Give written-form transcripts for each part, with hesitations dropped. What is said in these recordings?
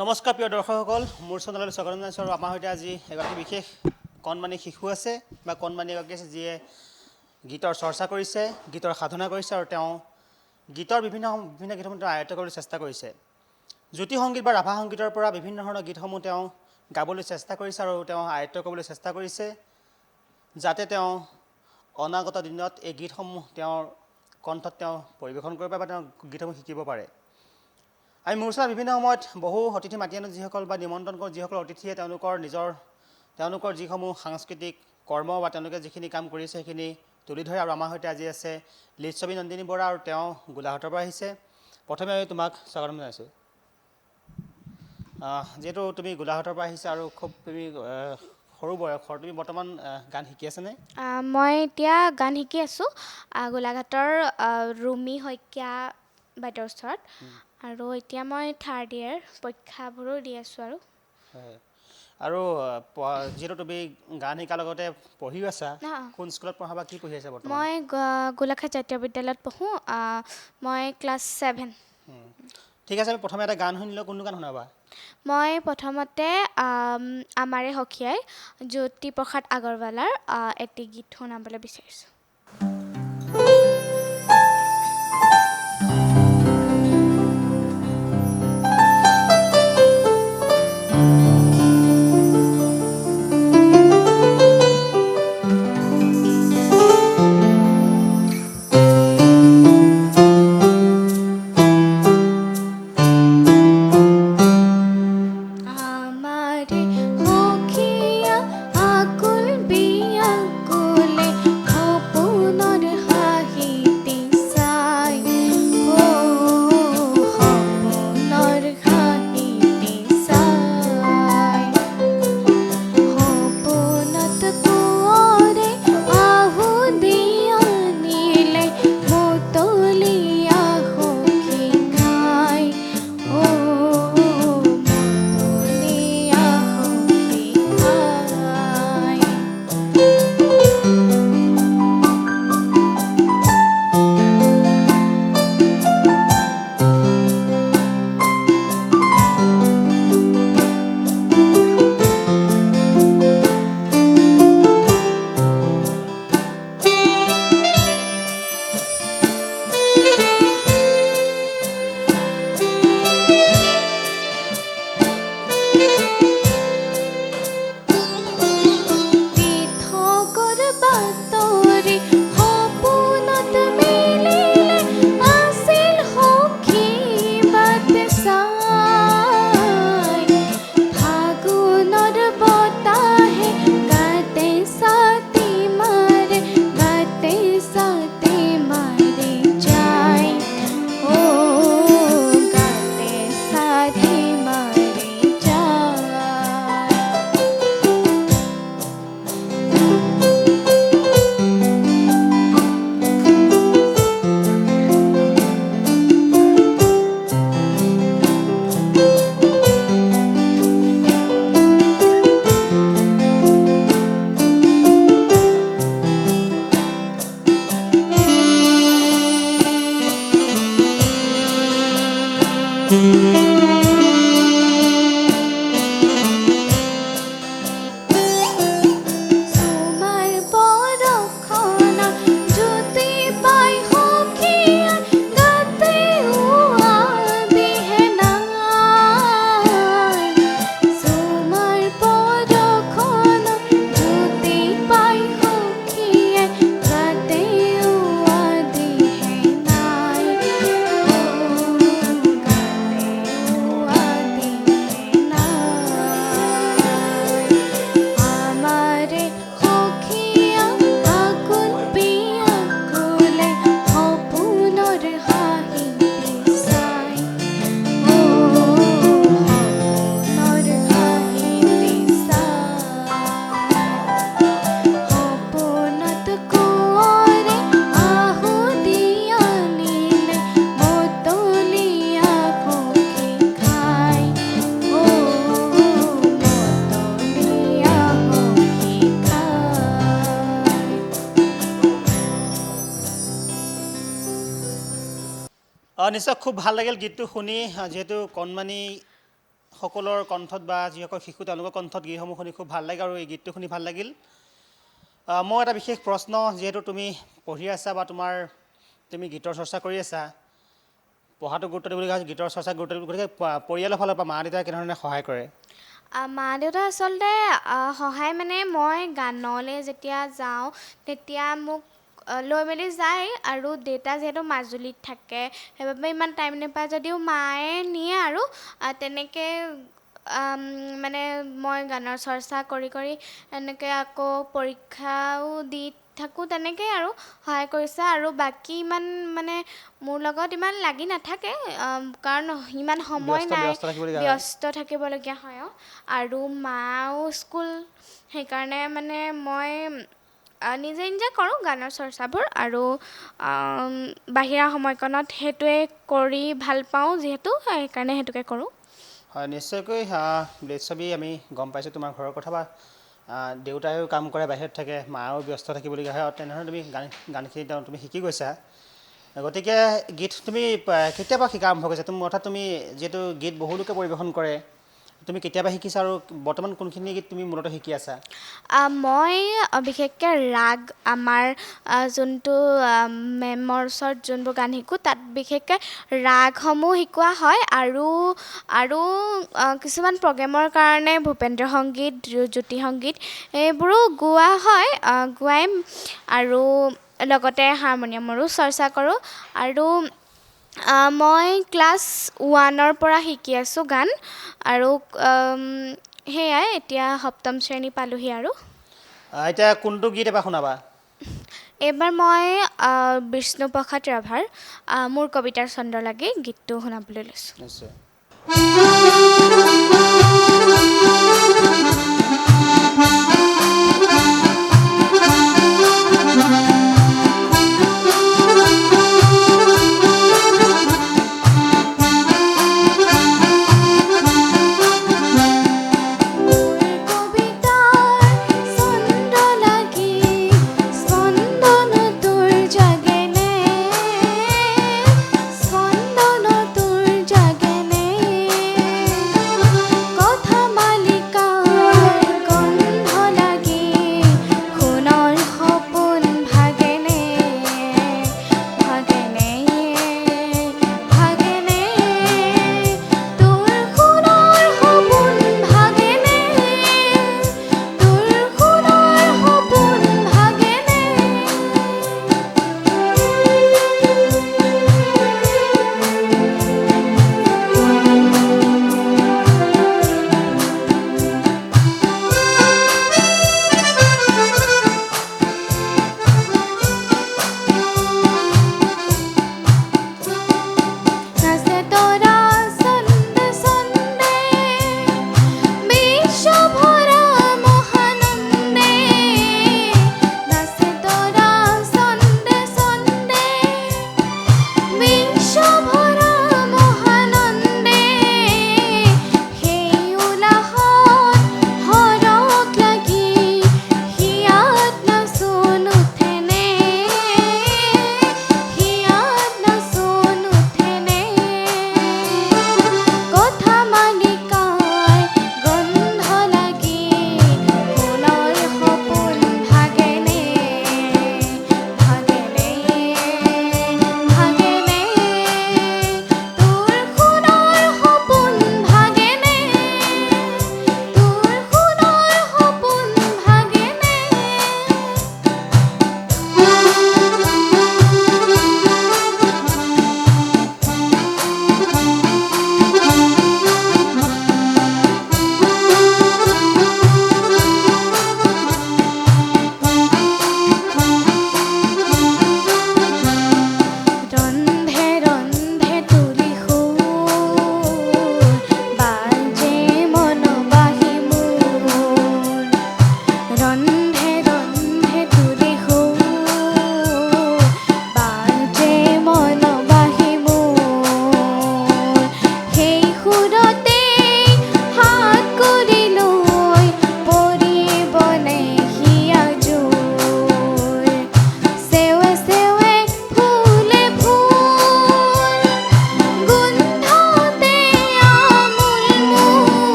নমস্কাৰ প্ৰিয় দৰ্শকসকল, মোৰ চেনেললৈ স্বাগতম জনাইছোঁ। আৰু আমাৰ সৈতে আজি এগৰাকী বিশেষ কণমানি শিশু আছে বা কণমানি এগৰাকী আছে যিয়ে গীতৰ চৰ্চা কৰিছে, গীতৰ সাধনা কৰিছে আৰু তেওঁ গীতৰ বিভিন্ন গীতসমূহ তেওঁ আয়ত্ত কৰিবলৈ চেষ্টা কৰিছে। জ্যোতি সংগীত বা ৰাভা সংগীতৰ পৰা বিভিন্ন ধৰণৰ গীতসমূহ তেওঁ গাবলৈ চেষ্টা কৰিছে আৰু তেওঁ আয়ত্ত কৰিবলৈ চেষ্টা কৰিছে, যাতে তেওঁ অনাগত দিনত এই গীতসমূহ তেওঁৰ কণ্ঠত তেওঁ পৰিৱেশন কৰিব পাৰে বা তেওঁ গীতসমূহ শিকিব পাৰে। আমি মোৰ ওচৰত বিভিন্ন সময়ত বহু অতিথি মাতি আনো, যিসকল বা নিমন্ত্ৰণ কৰোঁ, যিসকল অতিথিয়ে তেওঁলোকৰ যিসমূহ সাংস্কৃতিক কৰ্ম বা তেওঁলোকে যিখিনি কাম কৰিছে সেইখিনি তুলি ধৰে। আৰু আমাৰ সৈতে আজি আছে লিচ্ছবী নন্দিনী বৰা, আৰু তেওঁ গোলাঘাটৰ পৰা আহিছে। প্ৰথমে আমি তোমাক স্বাগতম জনাইছোঁ। যিহেতু তুমি গোলাঘাটৰ পৰা আহিছা আৰু খুব তুমি সৰু বয়সৰ, তুমি বৰ্তমান গান শিকি আছানে? মই এতিয়া গান শিকি আছোঁ গোলাঘাটৰ ৰুমি শইকীয়া বাইদেউৰ ওচৰত। আৰু এতিয়া মই থাৰ্ড ইয়েৰ পৰীক্ষাবোৰো দি আছোঁ আৰু। হয়, আৰু যিহেতু তুমি গান শিকাৰ লগতে পঢ়িও আছা, কোন স্কুলত পঢ়া বা কি পঢ়ি আছা বৰ্তমান? মই গোলাঘাট জাতীয় বিদ্যালয়ত পঢ়োঁ। মই ক্লাছ 7। ঠিক আছে, আমি প্ৰথমে এটা গান শুনিলোঁ। কোনটো গান শুনাবা? মই প্ৰথমতে আমাৰে সখীয়াই জ্যোতিপ্ৰসাদ আগৰৱালাৰ এটি গীত শুনাবলৈ বিচাৰিছোঁ। নিশ্চয় খুব ভাল লাগিল গীতটো শুনি। যিহেতু কণমানি সকলৰ কণ্ঠত বা যিসকল শিশু তেওঁলোকৰ কণ্ঠত গীতসমূহ শুনি খুব ভাল লাগে আৰু এই গীতটো শুনি ভাল লাগিল। মই এটা বিশেষ প্ৰশ্ন, যিহেতু তুমি পঢ়ি আছা বা তুমি গীতৰ চৰ্চা কৰি আছা, পঢ়াটো গুৰুত্ব দিবলগীয়া হৈছে, গীতৰ চৰ্চা গুৰুত্ব দিব, গতিকে পৰিয়ালৰ ফালৰ পৰা মা দেউতাই কেনেধৰণে সহায় কৰে? মা দেউতা আচলতে সহায় মানে মই গানলৈ যেতিয়া যাওঁ তেতিয়া মোক লৈ মেলি যায়, আৰু দেউতা যিহেতু মাজুলীত থাকে সেইবাবে ইমান টাইম নাপায় যদিও মায়ে নিয়ে আৰু তেনেকৈ মানে মই গানৰ চৰ্চা কৰি এনেকৈ আকৌ পৰীক্ষাও দি থাকোঁ, তেনেকৈ আৰু সহায় কৰিছে। আৰু বাকী ইমান মানে মোৰ লগত ইমান লাগি নাথাকে, কাৰণ ইমান সময় নাই, ব্যস্ত থাকিবলগীয়া হয় আৰু মাও স্কুল, সেইকাৰণে মানে মই নিজে নিজে কৰোঁ গানৰ চৰ্চাবোৰ, আৰু বাহিৰা সময়কণত সেইটোৱে কৰি ভাল পাওঁ যিহেতু, সেইকাৰণে সেইটোকে কৰোঁ। হয়, নিশ্চয়কৈ লিচ্ছবি, আমি গম পাইছোঁ তোমাৰ ঘৰৰ কথা, বা দেউতাইও কাম কৰে, বাহিৰত থাকে, মাও ব্যস্ত থাকিবলগীয়া হয়, আৰু তেনেধৰণে তুমি গানখিনি তুমি শিকি গৈছা। গতিকে গীত তুমি কেতিয়াবা শিকা আৰম্ভ কৰিছা? অৰ্থাৎ তুমি যিহেতু গীত বহু লোকে পৰিৱেশন কৰে, তুমি কেতিয়াবা শিকিছা আৰু বৰ্তমান কোনখিনি গীত তুমি মূলতঃ শিকি আছা? মই বিশেষকৈ ৰাগ, আমাৰ যোনটো মেমৰ ওচৰত যোনবোৰ গান শিকোঁ তাত বিশেষকৈ ৰাগসমূহ শিকোৱা হয়, আৰু কিছুমান প্ৰগ্ৰেমৰ কাৰণে ভূপেন্দ্ৰ সংগীত, জ্যোতি সংগীত এইবোৰো গোৱা হয়, গোৱাই, আৰু লগতে হাৰমনিয়ামৰো চৰ্চা কৰোঁ। আৰু মই ক্লাছ 1ৰ পৰা শিকি আছোঁ গান, আৰু সেয়াই, এতিয়া 7ম শ্ৰেণী পালোহি। আৰু এতিয়া কোনটো গীত এবাৰ শুনাবা? এইবাৰ মই বিষ্ণুপ্ৰসাদ ৰাভাৰ মোৰ কবিতাৰ চন্দ্ৰ লাগে গীতটো শুনাবলৈ লৈছোঁ। নিশ্চয়।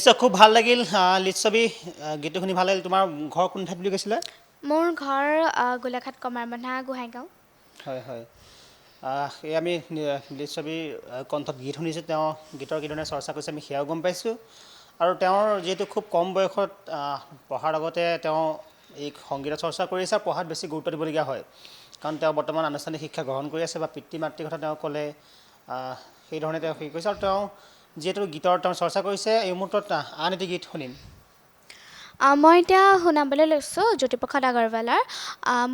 নিশ্চয় খুব ভাল লাগিল লিচ্ছবি গীতটো শুনি ভাল লাগিল তোমাৰ ঘৰ কোন ঠাইত বুলি কৈছিলে মোৰ ঘৰ গোলাঘাট কমাৰবন্ধা গোহাঁইগাঁও হয় হয় এই আমি লিচ্ছবিৰ কণ্ঠত গীত শুনিছোঁ তেওঁ গীতৰ কেনেদৰে চৰ্চা কৰিছে আমি সেয়াও গম পাইছোঁ আৰু তেওঁৰ যিহেতু খুব কম বয়সত পঢ়াৰ লগতে তেওঁ এই সংগীত চৰ্চা কৰি আছে আৰু পঢ়াত বেছি গুৰুত্ব দিবলগীয়া হয় কাৰণ তেওঁ বৰ্তমান আনুষ্ঠানিক শিক্ষা গ্ৰহণ কৰি আছে বা পিতৃ মাতৃৰ কথা তেওঁ ক'লে সেইধৰণে তেওঁ হেৰি কৰিছে আৰু তেওঁ যিহেতু গীতৰ তেওঁ চৰ্চা কৰিছে এই মুহূৰ্তত আন এটি গীত শুনিম মই এতিয়া শুনাবলৈ লৈছোঁ জ্যোতিপ্ৰসাদ আগৰৱালাৰ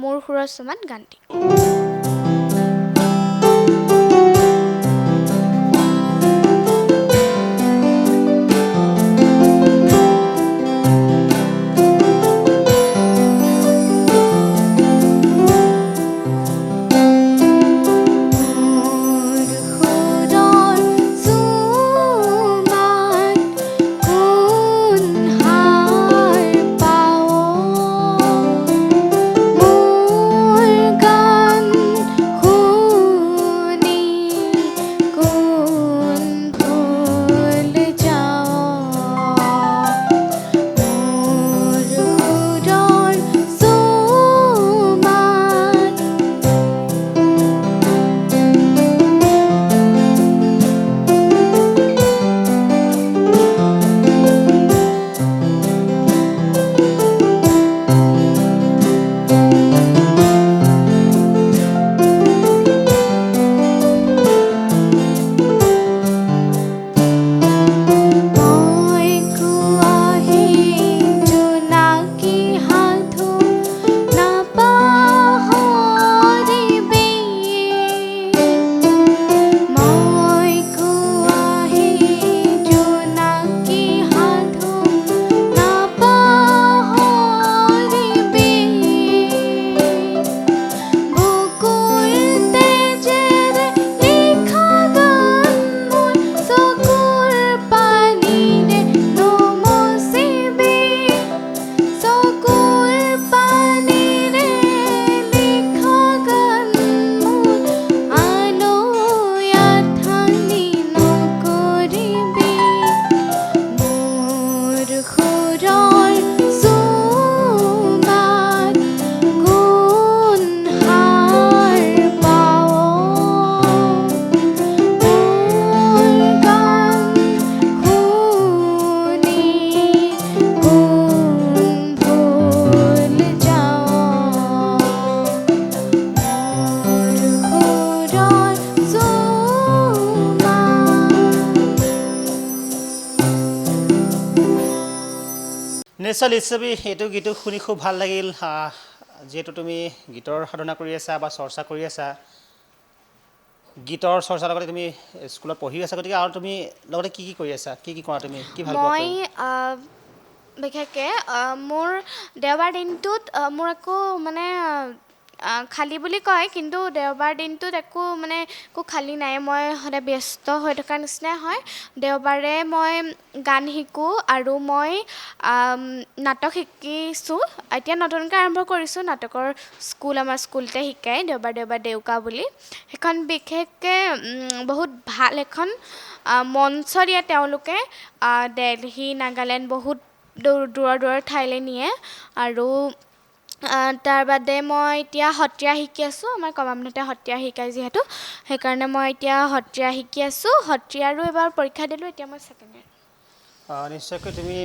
মোৰ সুৰৰ সমান গানটি নিশ্চয় লিচ্ছবি এইটো গীতটো শুনি খুব ভাল লাগিল যিহেতু তুমি গীতৰ সাধনা কৰি আছা বা চৰ্চা কৰি আছা গীতৰ চৰ্চাৰ লগতে তুমি স্কুলত পঢ়ি আছা গতিকে আৰু তুমি লগতে কি কৰি আছা কি কৰা তুমি কি ভাল পোৱা মই বিশেষকৈ মোৰ দেওবাৰ দিনটোত মোৰ একো মানে খালী বুলি কয় কিন্তু দেওবাৰ দিনটোত একো খালী নাই মই সদায় ব্যস্ত হৈ থকাৰ নিচিনাই হয় দেওবাৰে মই গান শিকোঁ আৰু মই নাটক শিকিছোঁ এতিয়া নতুনকৈ আৰম্ভ কৰিছোঁ নাটকৰ স্কুল আমাৰ স্কুলতে শিকায় দেওবাৰ দেউকা বুলি সেইখন বিশেষকৈ বহুত ভাল এখন মঞ্চ দিয়ে তেওঁলোকে দিল্লী নাগালেণ্ড বহুত দূৰৰ ঠাইলৈ নিয়ে আৰু তাৰ বাদে মই এতিয়া সত্ৰীয়া শিকি আছোঁ আমাৰ কমাৰবন্ধাতে সত্ৰীয়া শিকায় যিহেতু সেইকাৰণে মই এতিয়া সত্ৰীয়া শিকি আছোঁ সত্ৰীয়াৰো এবাৰ পৰীক্ষা দিলোঁ এতিয়া মই ছেকেণ্ড ইয়াৰ নিশ্চয়কৈ তুমি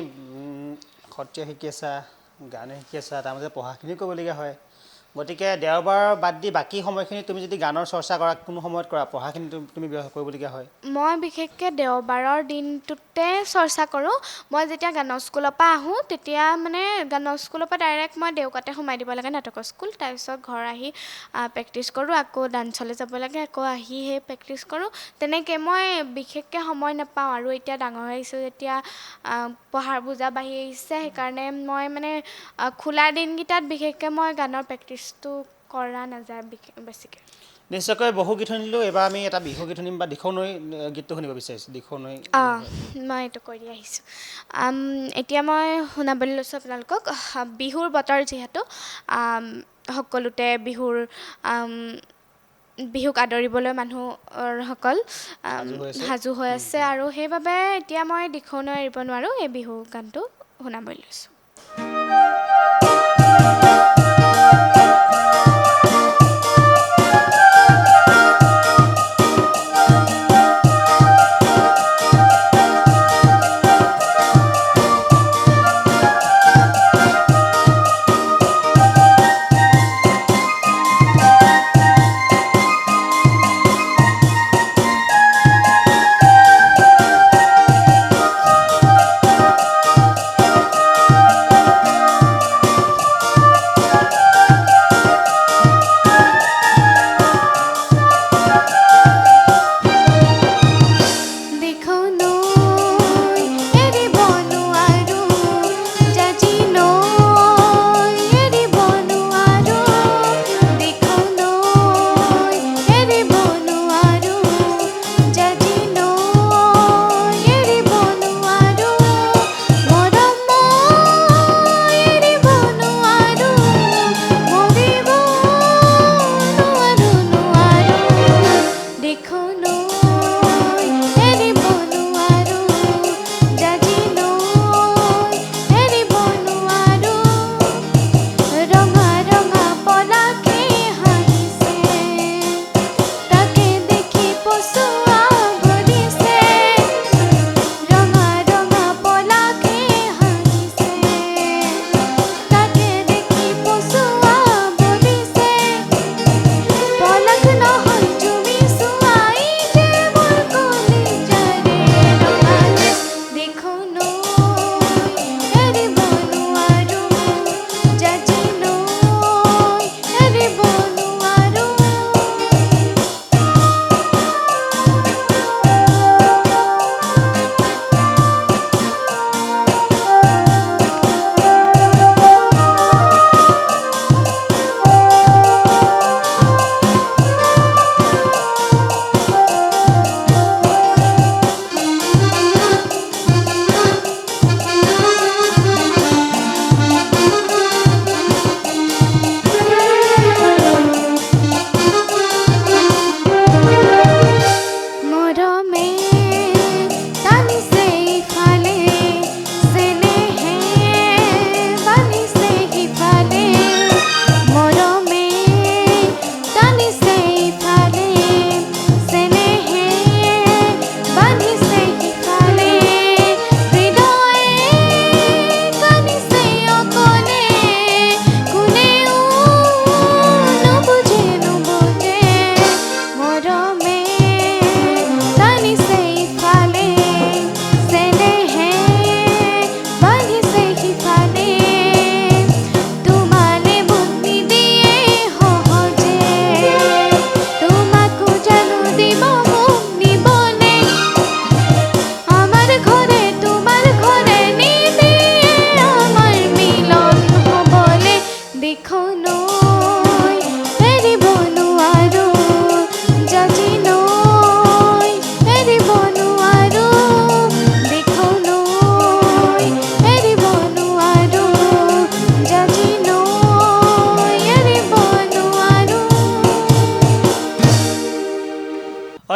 সত্ৰীয়া শিকি আছা গান শিকি আছা তাৰ মাজতে পঢ়াখিনিও কৰিবলগীয়া হয় গতিকে দেওবাৰ বাদ দি বাকী সময়খিনি তুমি যদি গানৰ চৰ্চা কৰা কোনো সময়ত কৰা পঢ়াখিনি তুমি কৰিবলগীয়া হয় মই বিশেষকৈ দেওবাৰৰ দিনটোতে চৰ্চা কৰোঁ মই যেতিয়া গানৰ স্কুলৰ পৰা আহোঁ তেতিয়া গানৰ স্কুলৰ পৰা ডাইৰেক্ট মই দেউকাতে সোমাই দিব লাগে নাটকৰ স্কুল তাৰপিছত ঘৰ আহি প্ৰেক্টিছ কৰোঁ আকৌ ডান্সলৈ যাব লাগে আকৌ আহি সেই প্ৰেক্টিছ কৰোঁ তেনেকৈ মই বিশেষকৈ সময় নাপাওঁ আৰু এতিয়া ডাঙৰ হৈ আহিছোঁ যেতিয়া পঢ়াৰ বোজা বাঢ়ি আহিছে সেইকাৰণে মই খোলা দিনকেইটাত বিশেষকৈ মই গানৰ প্ৰেক্টিছটো কৰা নাযায় বেছিকৈ নিশ্চয়কৈ বহু গীত শুনিলোঁ এইবাৰ আমি এটা বিহু গীত শুনিম বা দিখৌ নৈ গীতটো শুনিব বিচাৰিছোঁ দিখৌ নৈ মই এইটো কৰি আহিছোঁ এতিয়া মই শুনাবলৈ লৈছোঁ আপোনালোকক বিহুৰ বতৰ যিহেতু সকলোতে বিহুৰ বিহুক আদৰিবলৈ মানুহসকল সাজু হৈ আছে আৰু সেইবাবে এতিয়া মই দিখৌলৈ এৰিব নোৱাৰোঁ এই বিহু গানটো শুনাবলৈ লৈছোঁ।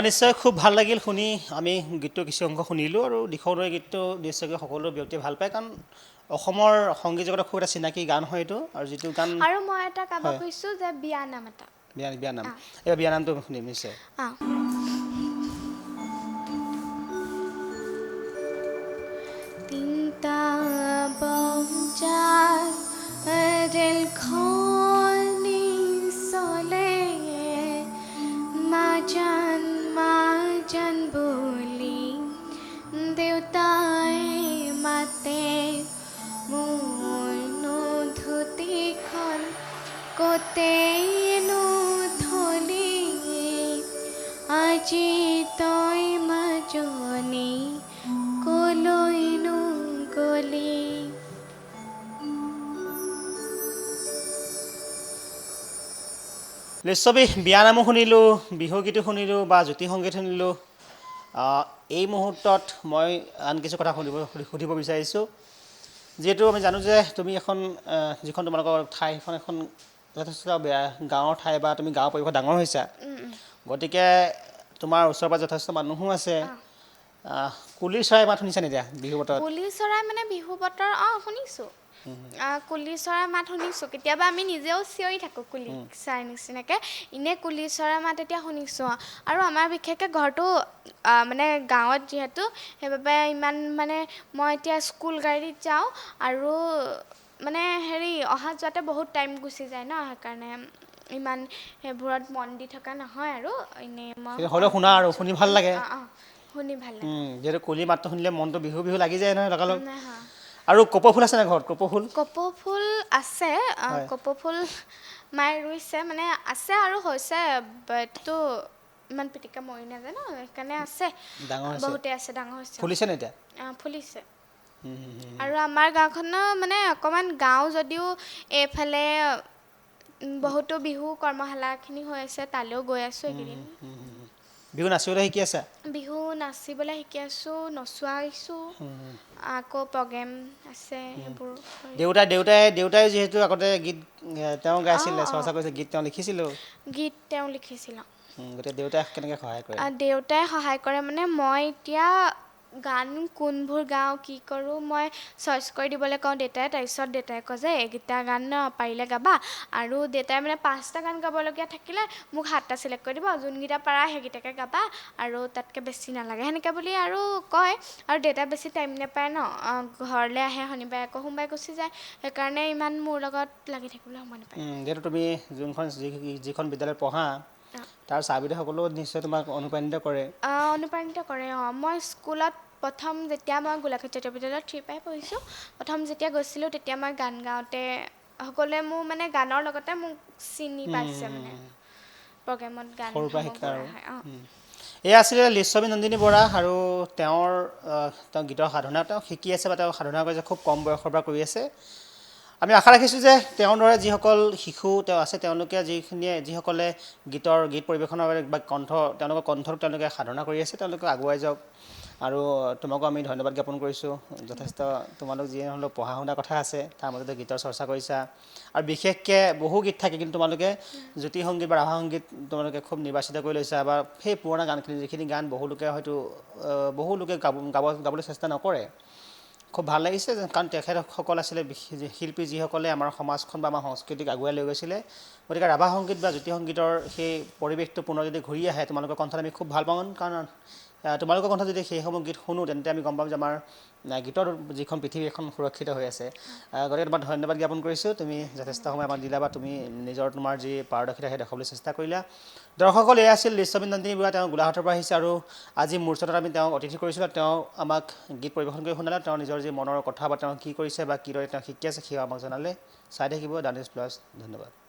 নিশ্চয় খুব ভাল লাগিল শুনি আমি গীতটো কিছু অংশ শুনিলোঁ আৰু দিখৌনৈ গীতটো নিশ্চয়কৈ সকলো ব্যক্তিয়ে ভাল পায় কাৰণ অসমৰ সংগীত জগতৰ খুব এটা চিনাকি গান হয় এইটো আৰু যিটো গান আৰু মই এটা গাব খুজিছোঁ যে বিয়ানাম এটা বিয়ানাম এই বিয়ানামটো শুনিম নিশ্চয় তিনটা বজাত ৰেলখনি চলে মাজান বুলি দেউতাই মাতে মোৰ ধুতিখন কতেনো থলি আজি তই মাজনী কলৈনো গলি লিচ্ছবি বিয়ানামো শুনিলোঁ বিহুগীতো শুনিলোঁ বা জ্যোতি সংগীত শুনিলোঁ এই মুহূৰ্তত মই আন কিছু কথা সুধিব বিচাৰিছোঁ যিহেতু আমি জানো যে তুমি এখন যিখন তোমালোকৰ ঠাই সেইখন এখন যথেষ্ট বেয়া গাঁৱৰ ঠাই বা তুমি গাঁৱৰ পৰিৱেশত ডাঙৰ হৈছা গতিকে তোমাৰ ওচৰৰ পৰা যথেষ্ট মানুহো আছে কুলি চৰাই মাত শুনিছা নি এতিয়া বিহু বতৰত কুলি চৰাই মানে বিহু বতৰ শুনিছোঁ কুলি চৰাই মাত শুনিছোঁ কেতিয়াবা আমি নিজেও চিঞৰি থাকোঁ কুলি চৰাই নিচিনাকৈ এনেই কুলি চৰাই মাত এতিয়া শুনিছোঁ আৰু আমাৰ বিশেষকৈ ঘৰটো মানে গাঁৱত যিহেতু সেইবাবে ইমান মানে মই এতিয়া স্কুল গাড়ীত যাওঁ আৰু মানে হেৰি অহা যোৱাতে বহুত টাইম গুচি যায় ন সেইকাৰণে ইমান সেইবোৰত মন দি থকা নহয় আৰু এনেই মই হ'লেও শুনা আৰু শুনি ভাল লাগে শুনি ভাল লাগে যিহেতু কুলি মাতটো শুনিলে মনটো বিহু বিহু লাগি যায় নহয় লগালগ নাই হা আৰু কপৌ ফুল আছে নাই ঘৰত কপৌ ফুল কপৌ ফুল আছে কপৌ ফুল মায়ে ৰুইছে মানে আছে আৰু হৈছে বাটটো ইমান পিটিকা মৰি নাযায় ন সেইকাৰণে আছে ডাঙৰ হৈছে বহুতে আছে ডাঙৰ হৈছে ফুলিছে নে এতিয়া ফুলিছে আৰু আমাৰ গাঁওখনো মানে অকণমান গাঁও যদিও এইফালে বহুতো বিহু কৰ্মশালাখিনি হৈ আছে তালৈও গৈ আছোঁ এইকেইদিন বিহু নাচিবলৈ শিকি আছা বিহু নাচিবলৈ শিকি আছোঁ নচোৱাইছোঁ আকৌ প্ৰগ্ৰেম আছে সেইবোৰ দেউতাই যিহেতু আগতে গীত তেওঁ গাইছিলে চৰ্চা কৰিছে গীত তেওঁ লিখিছিলোঁ গীত তেওঁ লিখিছিল গতিকে দেউতাই কেনেকৈ সহায় কৰে দেউতাই সহায় কৰে মানে মই এতিয়া গান কোনবোৰ গাওঁ কি কৰোঁ মই চইচ কৰি দিবলৈ কওঁ দেউতাই তাৰপিছত দেউতাই কয় যে এইকেইটা গান পাৰিলে গাবা আৰু দেউতাই মানে 5টা গান গাবলগীয়া থাকিলে মোক 7টা চিলেক্ট কৰি দিব যোনকেইটা পাৰা সেইকেইটাকে গাবা আৰু তাতকৈ বেছি নালাগে সেনেকৈ বুলি আৰু কয় আৰু দেউতাই বেছি টাইম নাপায় ন ঘৰলৈ আহে শনিবাৰে আকৌ সোমবাৰে গুচি যায় সেইকাৰণে ইমান মোৰ লগত লাগি থাকিবলৈ সময় নাপায় যিহেতু তুমি যিখন বিদ্যালয়ত পঢ়া তাৰ ছাৰ বাইদেউসকলেও নিশ্চয় তোমাক অনুপ্ৰাণিত কৰে অনুপ্ৰাণিত কৰে মই স্কুলত প্ৰথম যেতিয়া মই গোলাঘাট জাতীয় বিদ্যালয়ত 3 পাই পঢ়িছোঁ প্ৰথম যেতিয়া গৈছিলোঁ তেতিয়া মই গান গাওঁতে সকলোৱে মোৰ মানে গানৰ লগতে মোক চিনি পাইছে মানে প্ৰগ্ৰেমত গান এয়া আছিলে লিচ্ছবী নন্দিনী বৰা আৰু তেওঁ গীতৰ সাধনা তেওঁ শিকি আছে বা তেওঁ সাধনা কৰিছে খুব কম বয়সৰ পৰা কৰি আছে আমি আশা ৰাখিছোঁ যে তেওঁৰ দৰে যিসকল শিশু তেওঁ আছে তেওঁলোকে যিসকলে গীত পৰিৱেশনৰ বাবে বা তেওঁলোকৰ কণ্ঠটো তেওঁলোকে সাধনা কৰি আছে তেওঁলোকে আগুৱাই যাওক আৰু তোমাকো আমি ধন্যবাদ জ্ঞাপন কৰিছোঁ যথেষ্ট তোমালোক যিয়ে নহ'লেও পঢ়া শুনাৰ কথা আছে তাৰ মাজতে গীতৰ চৰ্চা কৰিছা আৰু বিশেষকৈ বহু গীত থাকে কিন্তু তোমালোকে জ্যোতি সংগীত বা ৰাভা সংগীত তোমালোকে খুব নিৰ্বাচিত কৰি লৈছা বা সেই পুৰণা গানখিনি যিখিনি গান বহুলোকে গাবলৈ চেষ্টা নকৰে খুব ভাল লাগিছে কাৰণ তেখেতসকল আছিলে শিল্পী যিসকলে আমাৰ সমাজখন বা আমাৰ সংস্কৃতিক আগুৱাই লৈ গৈছিলে গতিকে ৰাভা সংগীত বা জ্যোতি সংগীতৰ সেই পৰিৱেশটো পুনৰ যদি ঘূৰি আহে তোমালোকৰ কণ্ঠত আমি খুব ভাল পাওঁ কাৰণ তোমালোকৰ কণ্ঠত যদি সেইসমূহ গীত শুনো তেন্তে আমি গম পাম যে আমাৰ গীতৰ যিখন পৃথিৱী এখন সুৰক্ষিত হৈ আছে গতিকে তোমাক ধন্যবাদ জ্ঞাপন কৰিছোঁ তুমি যথেষ্ট সময় আমাক দিলা বা তুমি তোমাৰ যি পাৰদৰ্শিতা সেই দেখাবলৈ চেষ্টা কৰিলা দৰ্শকসকল এয়া আছিল লিচ্ছবী নন্দিনী বৰা তেওঁ গোলাঘাটৰ পৰা আহিছে আৰু আজি মোৰ ওচৰত আমি তেওঁক অতিথি কৰিছিলোঁ তেওঁ আমাক গীত পৰিৱেশন কৰি শুনালে তেওঁ নিজৰ যি মনৰ কথা বা তেওঁ কি কৰিছে বা কিদৰে তেওঁ শিকি আছে সেয়া আমাক জনালে চাই থাকিব DaNews Plus ধন্যবাদ